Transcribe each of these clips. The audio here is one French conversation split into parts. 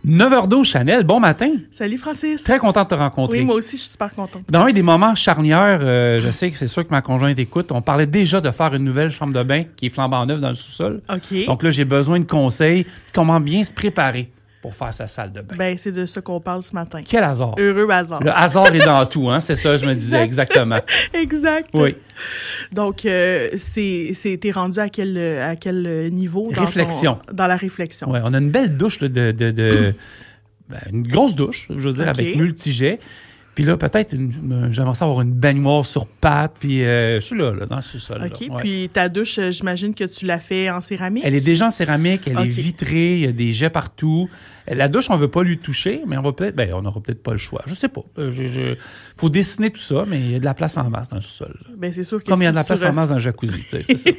9h12, Chanel, bon matin. Salut Francis. Très content de te rencontrer. Oui, moi aussi, je suis super contente. Dans un des moments charnières, je sais que c'est sûr que ma conjointe écoute, on parlait déjà de faire une nouvelle chambre de bain qui est flambant neuve dans le sous-sol. OK. Donc là, j'ai besoin de conseils. Comment bien se préparer pour faire sa salle de bain. Ben, c'est de ça qu'on parle ce matin. Quel hasard. Heureux hasard. Le hasard est dans tout, hein? C'est ça, je me disais exactement. Exact. Oui. Donc, t'es rendu à quel niveau? Réflexion. Dans la réflexion. Oui, on a une belle douche là, une grosse douche, je veux dire, OK. avec multijet. Puis là, peut-être, j'aimerais ça avoir une baignoire sur pattes, puis je suis là, dans le sous-sol. OK. Là. Ouais. Puis ta douche, j'imagine que tu l'as fait en céramique? Elle est déjà en céramique, elle OK. est vitrée, il y a des jets partout. La douche, on ne veut pas lui toucher, mais on n'aura peut-être pas le choix. Je sais pas. Faut dessiner tout ça, mais il y a de la place en masse dans le sous-sol. Ben, c'est sûr que Comme il y a de la si tu place en masse dans le jacuzzi, tu sais, c'est ça.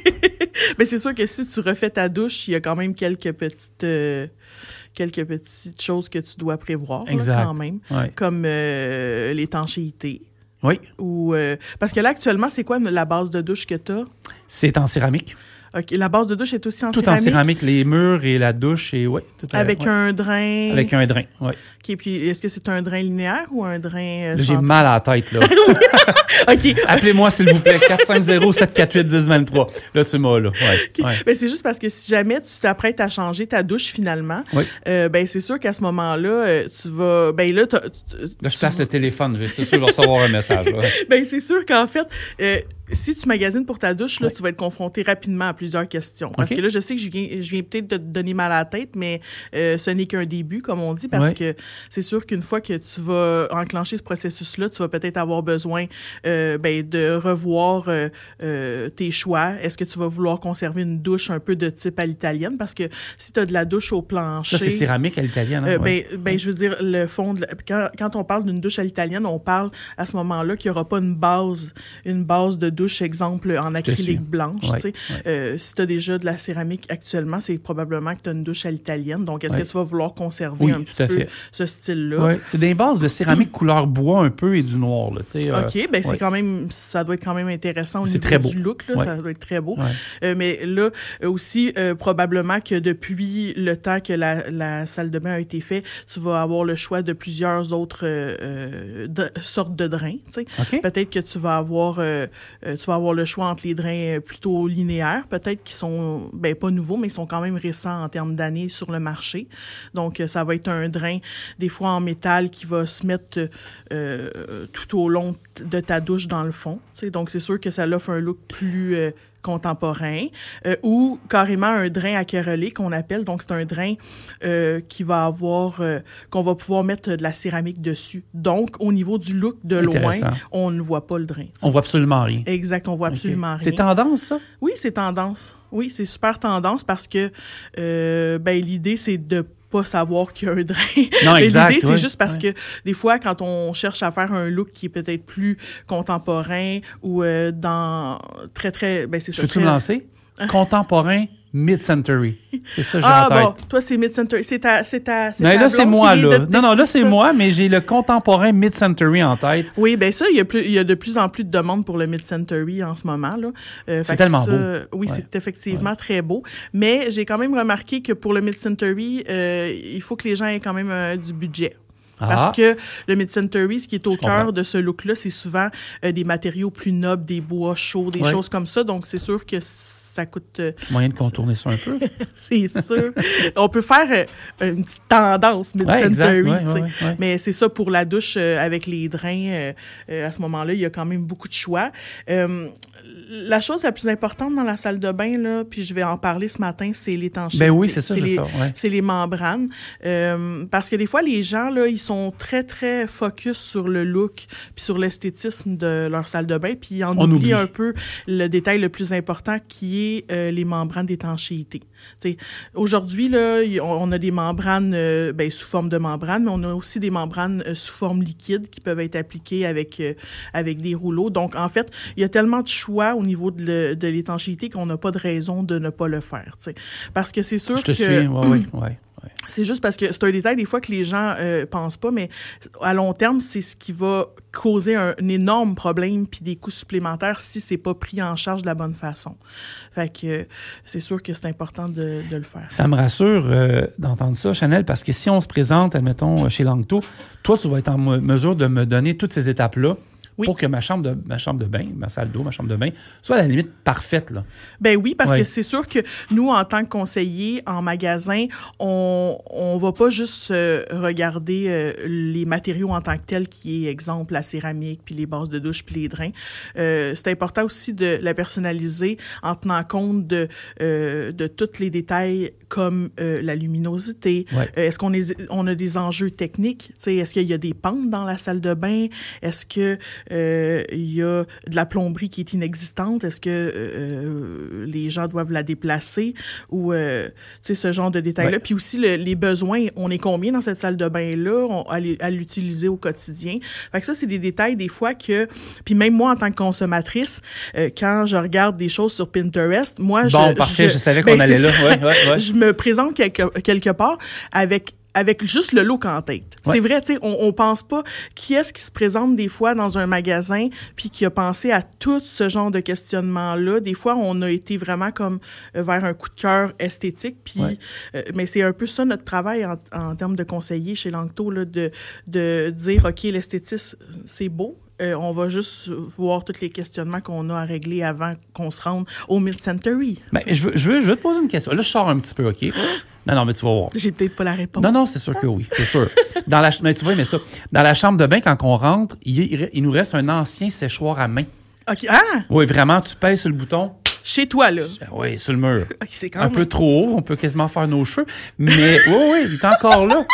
Ben, c'est sûr que si tu refais ta douche, il y a quand même quelques petites choses que tu dois prévoir, là, Exact. quand même, Ouais. comme l'étanchéité. Oui, Ou parce que là, actuellement, c'est quoi la base de douche que tu as? c'est en céramique. OK. La base de douche est aussi en Tout céramique? en céramique, les murs et la douche, et ouais, tout Avec ouais. un drain? Avec un drain, oui. OK. Puis, est-ce que c'est un drain linéaire ou un drain J'ai central? mal à la tête, là. OK. Appelez-moi, s'il vous plaît, 450-748-1023. Là, tu m'as, là. Ouais, OK. ouais. Ben, c'est juste parce que si jamais tu t'apprêtes à changer ta douche finalement, Oui. ben, c'est sûr qu'à ce moment-là, tu vas... Ben là, Là, je place le téléphone. C'est sûr que je vais recevoir un message. Là. ben, c'est sûr qu'en fait, si tu magasines pour ta douche, là, Oui. tu vas être confronté rapidement à plusieurs questions. Parce OK. que là, je sais que je viens peut-être de te donner mal à la tête, mais ce n'est qu'un début, comme on dit, parce Oui. que c'est sûr qu'une fois que tu vas enclencher ce processus-là, tu vas peut-être avoir besoin de revoir tes choix. Est-ce que tu vas vouloir conserver une douche un peu de type à l'italienne? Parce que si tu as de la douche au plancher... Ça, c'est céramique à l'italienne. Hein? Ouais. je veux dire, le fond quand on parle d'une douche à l'italienne, on parle à ce moment-là qu'il n'y aura pas une base de douche, exemple, en acrylique blanche. Ouais, Tu sais. Si tu as déjà de la céramique actuellement, c'est probablement que tu as une douche à l'italienne. Donc, est-ce que tu vas vouloir conserver Oui, un tout petit à peu fait. ce style-là? Ouais. C'est des bases de céramique couleur bois un peu et du noir. Là, tu sais, OK, ben c'est ouais. quand même, ça doit être quand même intéressant au C'est niveau très beau. du look, là, Ouais. ça doit être très beau. Ouais. Mais là, aussi, probablement que depuis le temps que la salle de bain a été faite, tu vas avoir le choix de plusieurs autres sortes de drains. Tu sais. OK. Peut-être que tu vas avoir le choix entre les drains plutôt linéaires, peut-être qui sont, pas nouveaux, mais ils sont quand même récents en termes d'années sur le marché. Donc, ça va être un drain, des fois en métal, qui va se mettre tout au long de ta douche dans le fond. Tu sais. Donc, c'est sûr que ça offre un look plus contemporain, ou carrément un drain acérolé qu'on appelle. Donc, c'est un drain qui va avoir, qu'on va pouvoir mettre de la céramique dessus. Donc, au niveau du look de loin, Intéressant. on ne voit pas le drain. Tu sais. On voit absolument rien. Exact, on voit absolument rien. C'est tendance, ça? Oui, c'est tendance. Oui, c'est super tendance parce que l'idée, c'est de pas savoir qu'il y a un drain. Non, exact. L'idée, c'est ouais, juste parce ouais. que des fois, quand on cherche à faire un look qui est peut-être plus contemporain ou dans très, très... c'est ça. Peux-tu me lancer? Contemporain mid-century. C'est ça que j'ai Ah en tête. bon, toi, c'est mid-century. C'est ta Mais là, c'est blonde moi, qui vient là. de te Non, là, texter c'est ça. moi, mais j'ai le contemporain mid-century en tête. Oui, ça, il y a de plus en plus de demandes pour le mid-century en ce moment, là. C'est tellement beau. Oui, Ouais. c'est effectivement très beau. Mais j'ai quand même remarqué que pour le mid-century, il faut que les gens aient quand même du budget. Parce que le mid-century, ce qui est au cœur de ce look-là, c'est souvent des matériaux plus nobles, des bois chauds, des choses comme ça. Donc, c'est sûr que ça coûte... C'est moyen de contourner ça un peu. c'est sûr. On peut faire une petite tendance mid-century, Ouais, tu sais. ouais. Mais c'est ça pour la douche avec les drains. À ce moment-là, il y a quand même beaucoup de choix. La chose la plus importante dans la salle de bain, là, puis je vais en parler ce matin, c'est l'étanchéité. Ben oui, c'est ça, c'est ça. Ouais. C'est les membranes. Parce que des fois, les gens, là, ils sont très, très focus sur le look puis sur l'esthétisme de leur salle de bain, puis on oublie un peu le détail le plus important qui est les membranes d'étanchéité. Aujourd'hui, là, on a des membranes sous forme de membrane, mais on a aussi des membranes sous forme liquide qui peuvent être appliquées avec des rouleaux. Donc, en fait, il y a tellement de choix au niveau de l'étanchéité qu'on n'a pas de raison de ne pas le faire. T'sais. Parce que c'est sûr Je te suis, oui. C'est juste parce que c'est un détail des fois que les gens pensent pas, mais à long terme, c'est ce qui va causer un énorme problème puis des coûts supplémentaires si c'est pas pris en charge de la bonne façon. Fait que c'est sûr que c'est important de le faire. Ça me rassure d'entendre ça, Chanel, parce que si on se présente, admettons, chez Langto, toi, tu vas être en mesure de me donner toutes ces étapes-là. Oui. Pour que ma chambre de bain, ma salle d'eau, ma chambre de bain, soit à la limite parfaite, là. Ben oui, parce que c'est sûr que nous, en tant que conseillers en magasin, on va pas juste regarder les matériaux en tant que tels, qui est, exemple, la céramique, puis les bases de douche, puis les drains. C'est important aussi de la personnaliser en tenant compte de tous les détails comme la luminosité. Ouais. Est-ce qu'on a des enjeux techniques? T'sais, est-ce qu'il y a des pentes dans la salle de bain? Est-ce que il y a de la plomberie qui est inexistante? Est-ce que les gens doivent la déplacer? Ou ce genre de détails-là. Ouais. Puis aussi, les besoins, on est combien dans cette salle de bain-là à l'utiliser au quotidien? Fait que ça, c'est des détails des fois que... Puis même moi, en tant que consommatrice, quand je regarde des choses sur Pinterest, moi... Parfait, je savais qu'on allait là. Ouais. Je me présente quelque part avec juste le look en tête. Ouais. C'est vrai, tu sais, on pense pas qui est-ce qui se présente des fois dans un magasin puis qui a pensé à tout ce genre de questionnement-là. Des fois, on a été vraiment comme vers un coup de cœur esthétique. Puis, mais c'est un peu ça notre travail en termes de conseiller chez Langto, là, de dire, OK, l'esthétisme, c'est beau. On va juste voir tous les questionnements qu'on a à régler avant qu'on se rende au Mid-Century. Ben, je veux te poser une question. Là, je sors un petit peu, OK? Non, mais tu vas voir. J'ai peut-être pas la réponse. Non, c'est sûr que oui, c'est sûr. Mais tu vas aimer ça. Dans la chambre de bain, quand on rentre, il nous reste un ancien séchoir à main. OK. Ah! Oui, vraiment, tu pèses sur le bouton. Chez toi, là? Oui, sur le mur. Okay, c'est quand un peu trop haut, on peut quasiment faire nos cheveux. Mais oui, il est encore là.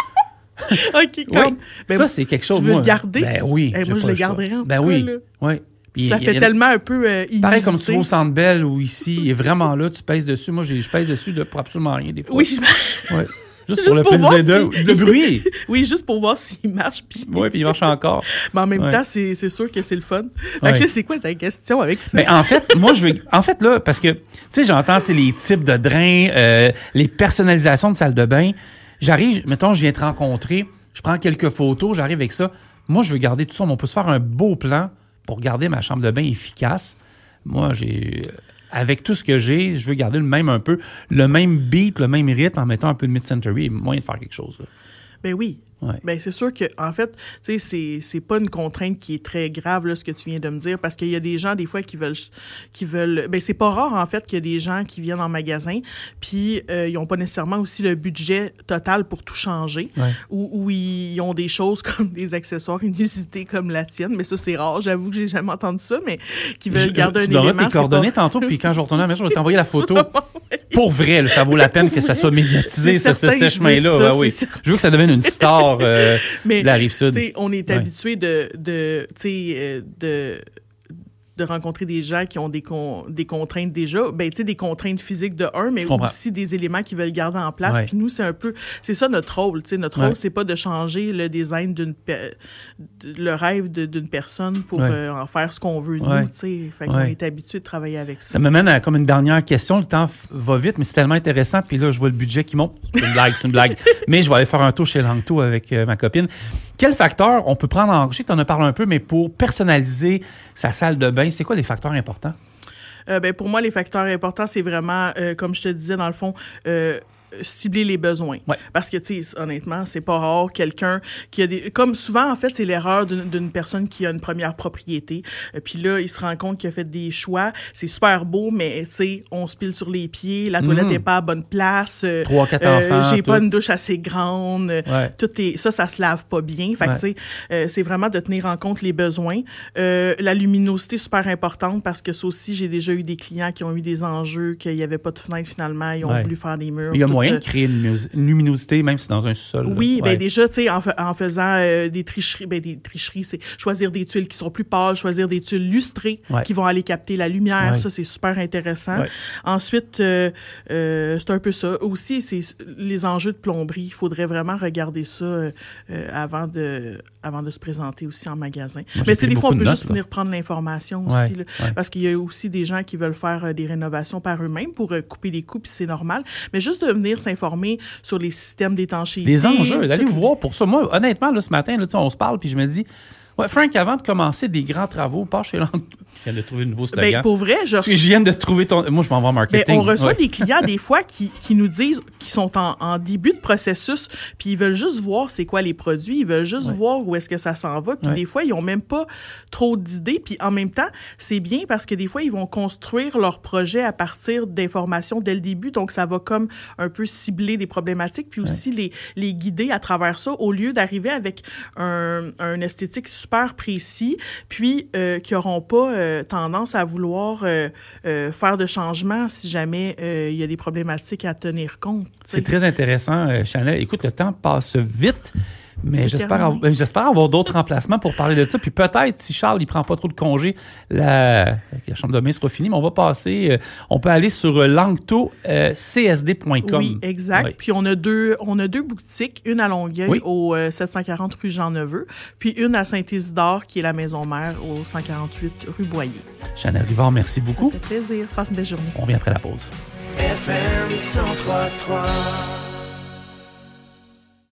OK, comme. Ben, ça, c'est quelque chose. Tu veux le garder? Ben oui. Moi, je le garderai en tout cas. Oui. Là. Oui. Puis ça fait tellement un peu inusité. Pareil comme tu vas au Centre Bell ou ici, il est vraiment là, tu pèses dessus. Moi, je pèse dessus pour absolument rien des fois. Oui, ouais. Juste pour le plaisir de bruit. Oui, juste pour voir s'il marche. Oui, puis il marche encore. Mais en même temps, c'est sûr que c'est le fun. Fait que là, c'est quoi ta question avec ça? Mais en fait, moi, là, parce que, tu sais, j'entends les types de drains, les personnalisations de salle de bain. J'arrive, mettons, je viens te rencontrer, je prends quelques photos, j'arrive avec ça. Moi, je veux garder tout ça. On peut se faire un beau plan pour garder ma chambre de bain efficace. Moi, avec tout ce que j'ai, je veux garder le même beat, le même rythme en mettant un peu de mid-century. Moyen de faire quelque chose, là. Ben oui. Ouais. Ben c'est sûr que en fait, tu sais, c'est pas une contrainte qui est très grave là, ce que tu viens de me dire, parce qu'il y a des gens des fois qui veulent. Ben c'est pas rare en fait qu'il y a des gens qui viennent en magasin, puis ils ont pas nécessairement aussi le budget total pour tout changer, ou ils ont des choses comme des accessoires inusités comme la tienne, mais ça c'est rare. J'avoue que j'ai jamais entendu ça, mais qui veulent garder un élément. Tu tes coordonnées tantôt, puis quand je retourne à la maison, je vais t'envoyer la photo. Pour vrai, là, ça vaut la peine que ça soit médiatisé, ce chemin-là. Oui. Je veux que ça devienne une star. Mais la Rive-Sud. On est habitué de rencontrer des gens qui ont des contraintes déjà, ben tu sais, des contraintes physiques de un, mais aussi des éléments qu'ils veulent garder en place. Puis nous, c'est ça notre rôle. Tu sais, notre rôle, c'est pas de changer le design le rêve d'une personne pour en faire ce qu'on veut nous. Tu sais, fait qu'on est habitué de travailler avec ça. Ça me mène à comme une dernière question. Le temps va vite, mais c'est tellement intéressant. Puis là, je vois le budget qui monte. C'est une blague. Mais je vais aller faire un tour chez Langto avec ma copine. Quel facteur on peut prendre en... Je sais que tu en as parlé un peu, mais pour personnaliser sa salle de bain, c'est quoi les facteurs importants? Ben pour moi, les facteurs importants, c'est vraiment, comme je te disais, dans le fond, cibler les besoins. Ouais. Parce que, tu sais, honnêtement, c'est pas rare quelqu'un qui a des... Comme souvent, en fait, c'est l'erreur d'une personne qui a une première propriété. Puis là, il se rend compte qu'il a fait des choix. C'est super beau, mais, tu sais, on se pile sur les pieds. La toilette n'est pas à bonne place. 3-4 enfants. J'ai pas une douche assez grande. Ça se lave pas bien. Fait que, tu sais, c'est vraiment de tenir en compte les besoins. La luminosité, super importante parce que ça aussi, j'ai déjà eu des clients qui ont eu des enjeux, qu'il n'y avait pas de fenêtre finalement. Ils ont voulu faire des murs. Il y a moyen de créer une luminosité, même si c'est dans un sous-sol. Oui, bien déjà, tu sais, en faisant des tricheries, c'est choisir des tuiles qui sont plus pâles, choisir des tuiles lustrées qui vont aller capter la lumière. Ouais. Ça, c'est super intéressant. Ouais. Ensuite, c'est un peu ça. Aussi, c'est les enjeux de plomberie. Il faudrait vraiment regarder ça avant de se présenter aussi en magasin. Mais tu sais, des fois, on peut juste venir prendre l'information aussi. Là, parce qu'il y a aussi des gens qui veulent faire des rénovations par eux-mêmes pour couper les coûts, puis c'est normal. Mais juste de venir venir s'informer sur les systèmes d'étanchéité. Les enjeux, d'aller vous voir pour ça. Moi, honnêtement, là, ce matin, là, on se parle, puis je me dis, ouais, Frank, avant de commencer des grands travaux, pas chez Langto. Je viens de trouver le nouveau slogan. Ben, pour vrai, je viens de trouver ton. Moi, je m'en vais en marketing. Ben, on reçoit des clients, des fois, qui nous disent qu'ils sont en début de processus, puis ils veulent juste voir c'est quoi les produits, ils veulent juste voir où est-ce que ça s'en va, puis des fois, ils n'ont même pas trop d'idées, puis en même temps, c'est bien parce que des fois, ils vont construire leur projet à partir d'informations dès le début, donc ça va comme un peu cibler des problématiques, puis aussi les guider à travers ça, au lieu d'arriver avec un esthétique super précis, puis qui n'auront pas tendance à vouloir faire de changements si jamais il y a des problématiques à tenir compte. C'est très intéressant, Chanel. Écoute, le temps passe vite, mais j'espère avoir d'autres remplacements pour parler de ça. Puis peut-être, si Charles ne prend pas trop de congés, la chambre de bain sera finie, mais on va passer, on peut aller sur langtocsd.com. Oui, exact. Oui. Puis on a deux boutiques, une à Longueuil au 740 rue Jean-Neveu, puis une à Saint-Isidore qui est la maison mère au 148 rue Boyer. Chanel Rivard, merci beaucoup. Ça fait plaisir. Passe une belle journée. On revient après la pause. FM 103.3